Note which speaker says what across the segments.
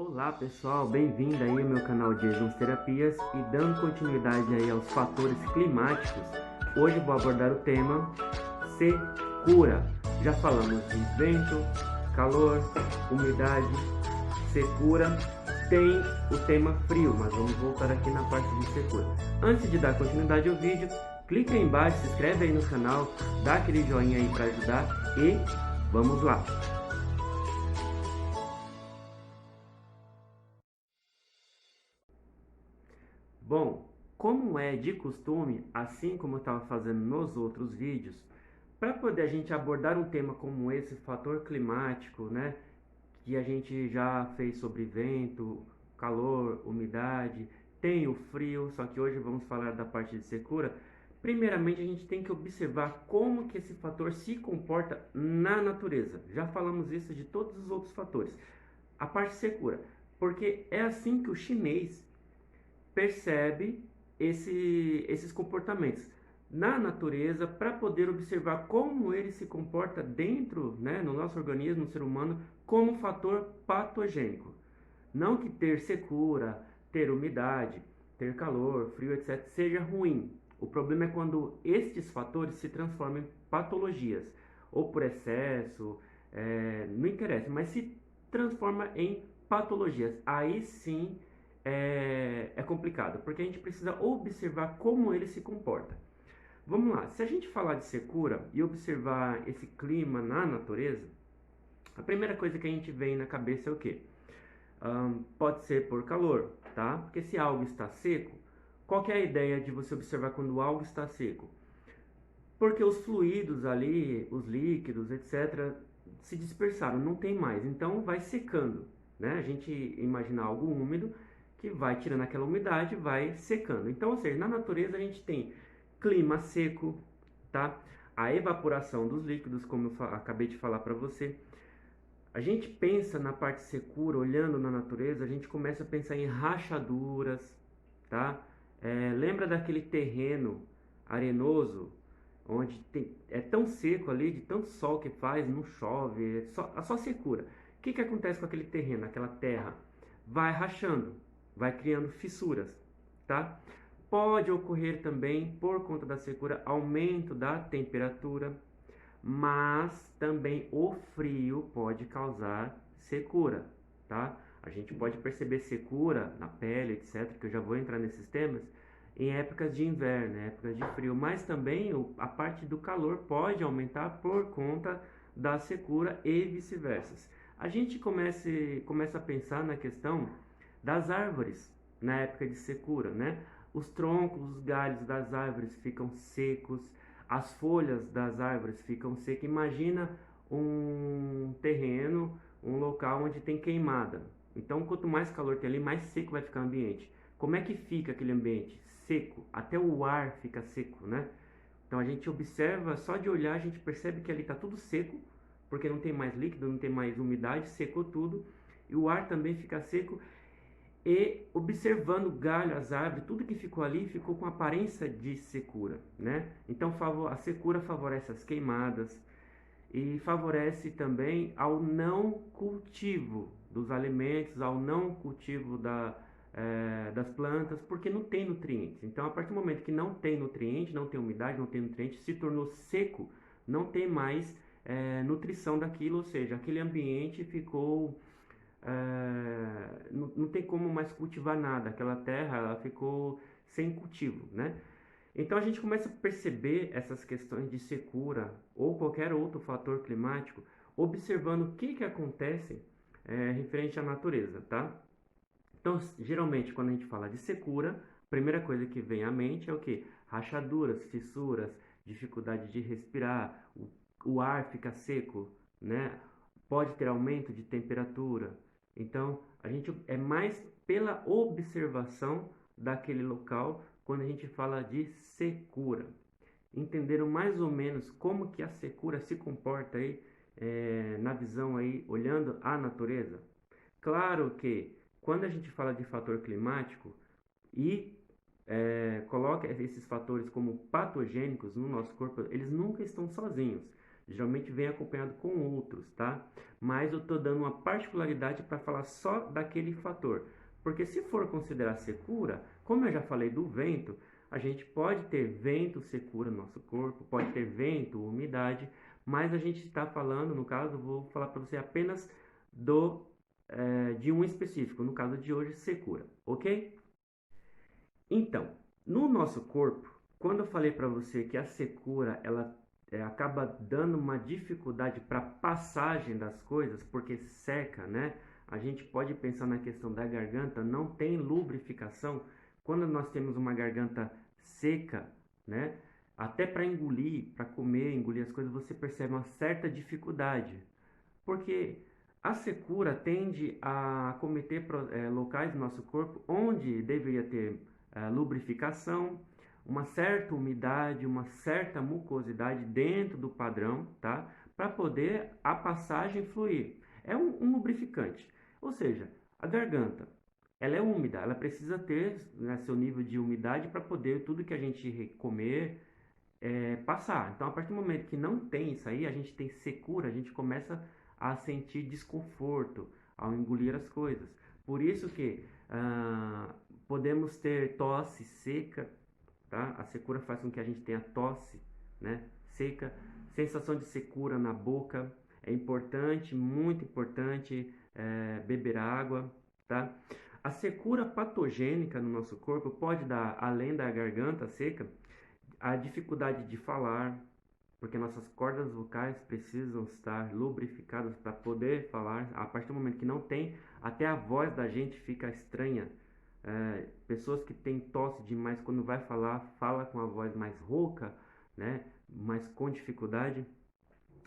Speaker 1: Olá pessoal, bem-vindo aí ao meu canal de Exons Terapias e dando continuidade aí aos fatores climáticos, hoje vou abordar o tema secura. Já falamos de vento, calor, umidade, secura, tem o tema frio, mas vamos voltar aqui na parte de secura. Antes de dar continuidade ao vídeo, clica aí embaixo, se inscreve aí no canal, dá aquele joinha aí para ajudar e vamos lá! Bom, como é de costume, assim como eu estava fazendo nos outros vídeos, para poder a gente abordar um tema como esse, fator climático, né, que a gente já fez sobre vento, calor, umidade, tem o frio, só que hoje vamos falar da parte de secura. Primeiramente, a gente tem que observar como que esse fator se comporta na natureza. Já falamos isso de todos os outros fatores. A parte secura, porque é assim que o chinês percebe esses comportamentos na natureza para poder observar como ele se comporta dentro, né, no nosso organismo, no ser humano, como fator patogênico. Não que ter secura, ter umidade, ter calor, frio, etc., seja ruim. O problema é quando estes fatores se transformam em patologias, ou por excesso, não interessa, mas se transforma em patologias. Aí sim é complicado, porque a gente precisa observar como ele se comporta. Vamos lá, se a gente falar de secura e observar esse clima na natureza, a primeira coisa que a gente vem na cabeça é o quê? Pode ser por calor, tá? Porque se algo está seco, qual que é a ideia de você observar quando algo está seco? Porque os fluidos ali, os líquidos, etc., se dispersaram, não tem mais, então vai secando, né? A gente imagina algo úmido que vai tirando aquela umidade, vai secando. Então, ou seja, na natureza a gente tem clima seco, tá? A evaporação dos líquidos, como eu acabei de falar para você. A gente pensa na parte secura, olhando na natureza, a gente começa a pensar em rachaduras, tá? Lembra daquele terreno arenoso, onde é tão seco ali, de tanto sol que faz, não chove, só secura. O que acontece com aquele terreno, aquela terra? Vai rachando, vai criando fissuras, tá? Pode ocorrer também, por conta da secura, aumento da temperatura, mas também o frio pode causar secura, tá? A gente pode perceber secura na pele, etc, que eu já vou entrar nesses temas, em épocas de inverno, épocas de frio, mas também a parte do calor pode aumentar por conta da secura e vice-versa. A gente começa a pensar na questão das árvores na época de secura, né? Os troncos, os galhos das árvores ficam secos, as folhas das árvores ficam secas. Imagina um terreno, um local onde tem queimada. Então, quanto mais calor tem ali, mais seco vai ficar o ambiente. Como é que fica aquele ambiente? Seco. Até o ar fica seco, né? Então a gente observa, só de olhar a gente percebe que ali está tudo seco, porque não tem mais líquido, não tem mais umidade, secou tudo. E o ar também fica seco e observando o galho, as árvores, tudo que ficou ali ficou com aparência de secura, né? Então a secura favorece as queimadas e favorece também ao não cultivo dos alimentos, ao não cultivo das plantas, porque não tem nutrientes. Então, a partir do momento que não tem nutriente, não tem umidade, não tem nutriente, se tornou seco, não tem mais nutrição daquilo, ou seja, aquele ambiente ficou não tem como mais cultivar nada, aquela terra ela ficou sem cultivo, né? Então a gente começa a perceber essas questões de secura ou qualquer outro fator climático, observando o que acontece referente à natureza, tá? Então, geralmente, quando a gente fala de secura, a primeira coisa que vem à mente é o que? Rachaduras, fissuras, dificuldade de respirar, o ar fica seco, né? Pode ter aumento de temperatura. Então, a gente é mais pela observação daquele local quando a gente fala de secura. Entenderam mais ou menos como que a secura se comporta aí na visão aí, olhando a natureza? Claro que quando a gente fala de fator climático e coloca esses fatores como patogênicos no nosso corpo, eles nunca estão sozinhos. geralmente vem acompanhado com outros, tá? Mas eu estou dando uma particularidade para falar só daquele fator. Porque se for considerar secura, como eu já falei do vento, a gente pode ter vento, secura no nosso corpo, pode ter vento, umidade, mas a gente está falando, no caso, vou falar para você apenas de um específico, no caso de hoje, secura, ok? Então, no nosso corpo, quando eu falei para você que a secura ela acaba dando uma dificuldade para passagem das coisas, porque seca, né? A gente pode pensar na questão da garganta, não tem lubrificação. Quando nós temos uma garganta seca, né? Até para engolir, para comer, engolir as coisas, você percebe uma certa dificuldade. Porque a secura tende a acometer locais do nosso corpo onde deveria ter lubrificação, uma certa umidade, uma certa mucosidade dentro do padrão, tá? Para poder a passagem fluir. É um lubrificante. Ou seja, a garganta, ela é úmida, ela precisa ter, né, seu nível de umidade para poder tudo que a gente comer passar. Então, a partir do momento que não tem isso aí, a gente tem secura, a gente começa a sentir desconforto ao engolir as coisas. Por isso que podemos ter tosse seca, tá? A secura faz com que a gente tenha tosse, né? Seca, sensação de secura na boca. É importante, muito importante, beber água, tá? A secura patogênica no nosso corpo pode dar, além da garganta seca, a dificuldade de falar, porque nossas cordas vocais precisam estar lubrificadas para poder falar. A partir do momento que não tem, até a voz da gente fica estranha. Pessoas que têm tosse demais, quando vai falar, fala com a voz mais rouca, né? Mas com dificuldade.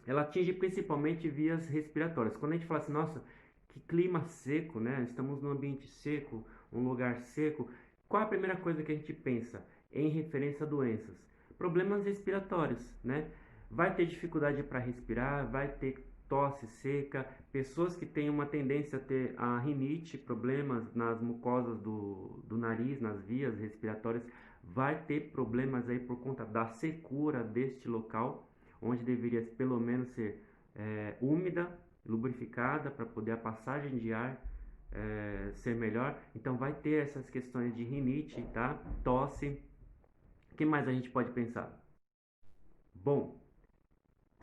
Speaker 1: Ela atinge principalmente vias respiratórias. Quando a gente fala assim, nossa, que clima seco, né? Estamos num ambiente seco, um lugar seco. Qual a primeira coisa que a gente pensa? Em referência a doenças. Problemas respiratórios, né? Vai ter dificuldade para respirar, vai ter tosse seca, pessoas que têm uma tendência a ter a rinite, problemas nas mucosas do nariz, nas vias respiratórias, vai ter problemas aí por conta da secura deste local, onde deveria pelo menos ser úmida, lubrificada para poder a passagem de ar ser melhor. Então vai ter essas questões de rinite, tá? Tosse. O que mais a gente pode pensar? Bom,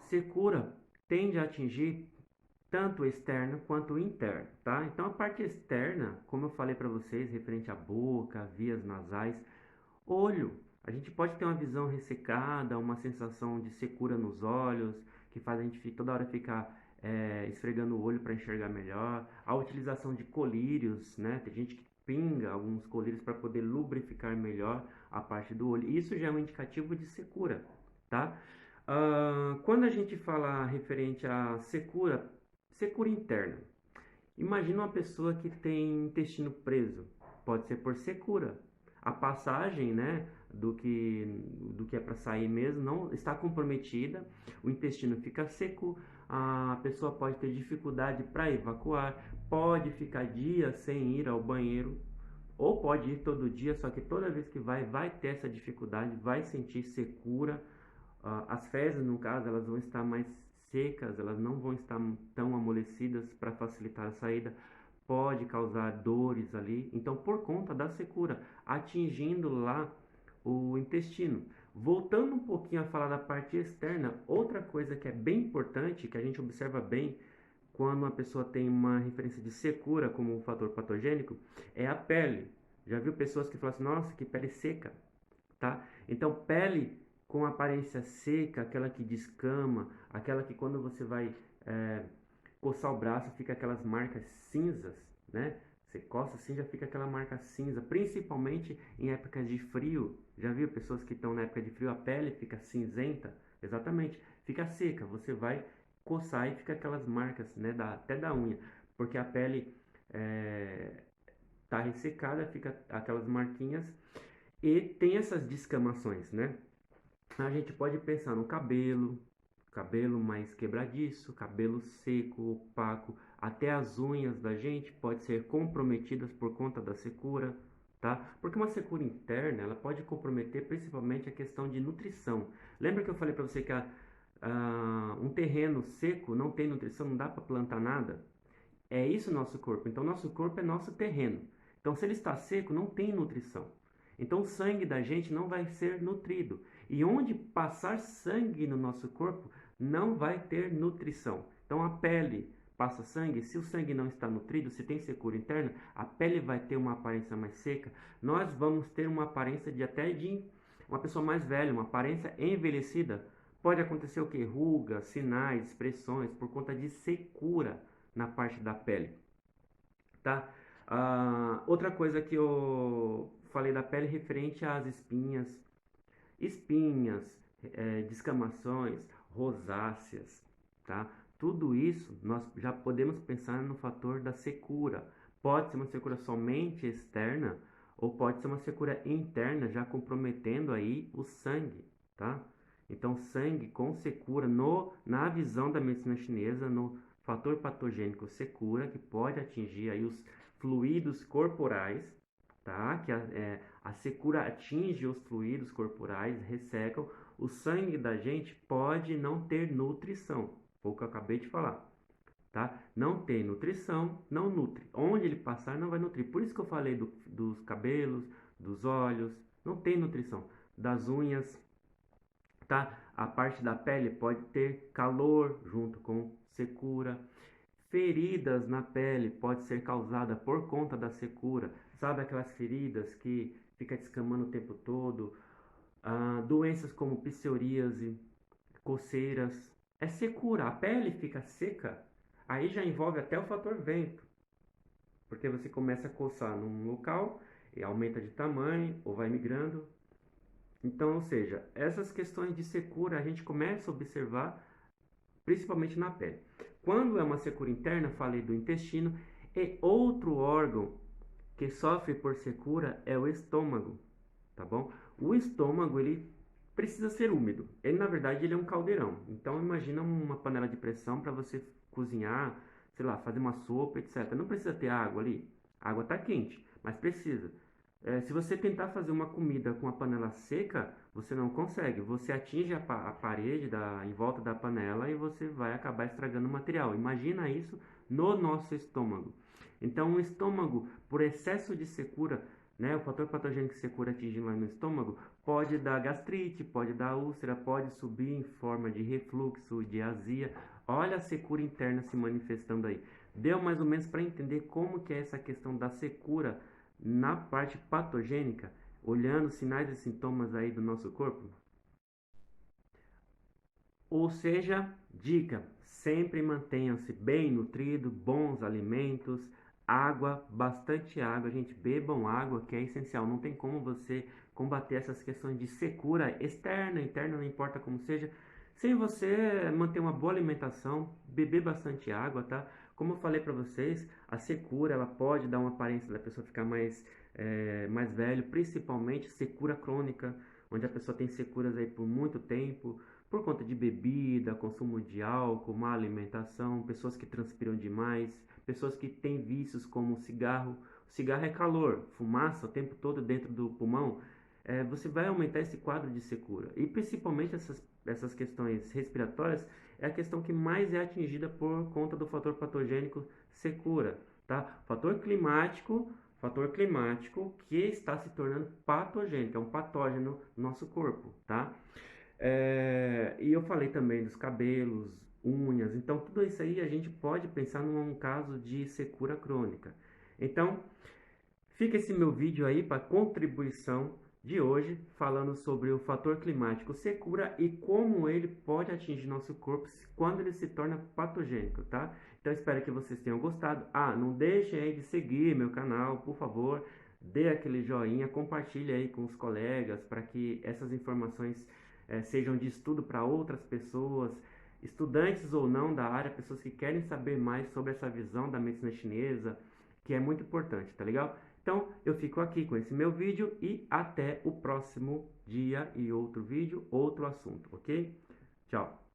Speaker 1: secura tende a atingir tanto o externo quanto o interno, tá? Então a parte externa, como eu falei para vocês, referente à boca, vias nasais, olho. A gente pode ter uma visão ressecada, uma sensação de secura nos olhos, que faz a gente toda hora ficar esfregando o olho para enxergar melhor. A utilização de colírios, né? Tem gente que pinga alguns colírios para poder lubrificar melhor a parte do olho. Isso já é um indicativo de secura, tá? Quando a gente fala referente à secura, secura interna. Imagina uma pessoa que tem intestino preso, pode ser por secura. A passagem, né, do que é para sair mesmo não está comprometida, o intestino fica seco, a pessoa pode ter dificuldade para evacuar, pode ficar dias sem ir ao banheiro, ou pode ir todo dia, só que toda vez que vai ter essa dificuldade, vai sentir secura. As fezes, no caso, elas vão estar mais secas, elas não vão estar tão amolecidas para facilitar a saída, pode causar dores ali. Então, por conta da secura, atingindo lá o intestino. Voltando um pouquinho a falar da parte externa, outra coisa que é bem importante, que a gente observa bem quando uma pessoa tem uma referência de secura como um fator patogênico, é a pele. Já viu pessoas que falam assim, nossa, que pele seca, tá? Então, pele com aparência seca, aquela que descama, aquela que quando você vai coçar o braço fica aquelas marcas cinzas, né? Você coça assim já fica aquela marca cinza, principalmente em épocas de frio. Já viu pessoas que estão na época de frio, a pele fica cinzenta? Exatamente, fica seca. Você vai coçar e fica aquelas marcas, né? Até da unha, porque a pele tá ressecada, fica aquelas marquinhas e tem essas descamações, né? A gente pode pensar no cabelo, cabelo mais quebradiço, cabelo seco, opaco, até as unhas da gente pode ser comprometidas por conta da secura, tá? Porque uma secura interna, ela pode comprometer principalmente a questão de nutrição. Lembra que eu falei para você que um terreno seco não tem nutrição, não dá para plantar nada. É isso o nosso corpo. Então, nosso corpo é nosso terreno. Então, se ele está seco, não tem nutrição. Então, o sangue da gente não vai ser nutrido. E onde passar sangue no nosso corpo, não vai ter nutrição. Então, a pele passa sangue. Se o sangue não está nutrido, se tem secura interna, a pele vai ter uma aparência mais seca. Nós vamos ter uma aparência de uma pessoa mais velha, uma aparência envelhecida. Pode acontecer o que? Rugas, sinais, expressões, por conta de secura na parte da pele, tá? Outra coisa que eu falei da pele referente às espinhas, descamações, rosáceas, tá? Tudo isso nós já podemos pensar no fator da secura. Pode ser uma secura somente externa ou pode ser uma secura interna, já comprometendo aí o sangue, tá? Então, sangue com secura, na visão da medicina chinesa, no fator patogênico secura, que pode atingir aí os fluidos corporais, tá? Que a secura atinge os fluidos corporais, ressecam. O sangue da gente pode não ter nutrição, foi o que eu acabei de falar, tá? Não tem nutrição, não nutre. Onde ele passar, não vai nutrir. Por isso que eu falei dos cabelos, dos olhos, não tem nutrição. Das unhas, tá? A parte da pele pode ter calor junto com secura. Feridas na pele pode ser causada por conta da secura. Sabe aquelas feridas que fica descamando o tempo todo? Doenças como psoríase, coceiras. É secura. A pele fica seca. Aí já envolve até o fator vento. Porque você começa a coçar num local e aumenta de tamanho ou vai migrando. Então, ou seja, essas questões de secura a gente começa a observar principalmente na pele. Quando é uma secura interna, falei do intestino, e outro órgão que sofre por secura é o estômago, tá bom? O estômago, ele precisa ser úmido. Ele, na verdade, ele é um caldeirão. Então, imagina uma panela de pressão para você cozinhar, sei lá, fazer uma sopa, etc. Não precisa ter água ali. A água está quente, mas precisa. Se você tentar fazer uma comida com a panela seca, você não consegue. Você atinge a parede em volta da panela e você vai acabar estragando o material. Imagina isso no nosso estômago. Então, o estômago, por excesso de secura, né, o fator patogênico de secura atingindo lá no estômago, pode dar gastrite, pode dar úlcera, pode subir em forma de refluxo, de azia. Olha a secura interna se manifestando aí. Deu mais ou menos para entender como que é essa questão da secura na parte patogênica, olhando sinais e sintomas aí do nosso corpo? Ou seja, dica, sempre mantenham-se bem nutridos, bons alimentos, água, bastante água, gente, bebam água, que é essencial. Não tem como você combater essas questões de secura externa, interna, não importa como seja, sem você manter uma boa alimentação, beber bastante água, tá? Como eu falei para vocês, a secura ela pode dar uma aparência da pessoa ficar mais velho, principalmente secura crônica, onde a pessoa tem securas aí por muito tempo, por conta de bebida, consumo de álcool, má alimentação, pessoas que transpiram demais, pessoas que têm vícios como cigarro. O cigarro é calor, fumaça o tempo todo dentro do pulmão. Você vai aumentar esse quadro de secura. E principalmente essas questões respiratórias é a questão que mais é atingida por conta do fator patogênico secura, tá? Fator climático que está se tornando patogênico, é um patógeno no nosso corpo, tá? E eu falei também dos cabelos, unhas, então tudo isso aí a gente pode pensar num caso de secura crônica. Então, fica esse meu vídeo aí para contribuição de hoje, falando sobre o fator climático secura e como ele pode atingir nosso corpo quando ele se torna patogênico, tá? Então espero que vocês tenham gostado. Não deixem aí de seguir meu canal, por favor, dê aquele joinha, compartilhe aí com os colegas para que essas informações sejam de estudo para outras pessoas, estudantes ou não da área, pessoas que querem saber mais sobre essa visão da medicina chinesa, que é muito importante, tá legal? Então, eu fico aqui com esse meu vídeo e até o próximo dia e outro vídeo, outro assunto, ok? Tchau!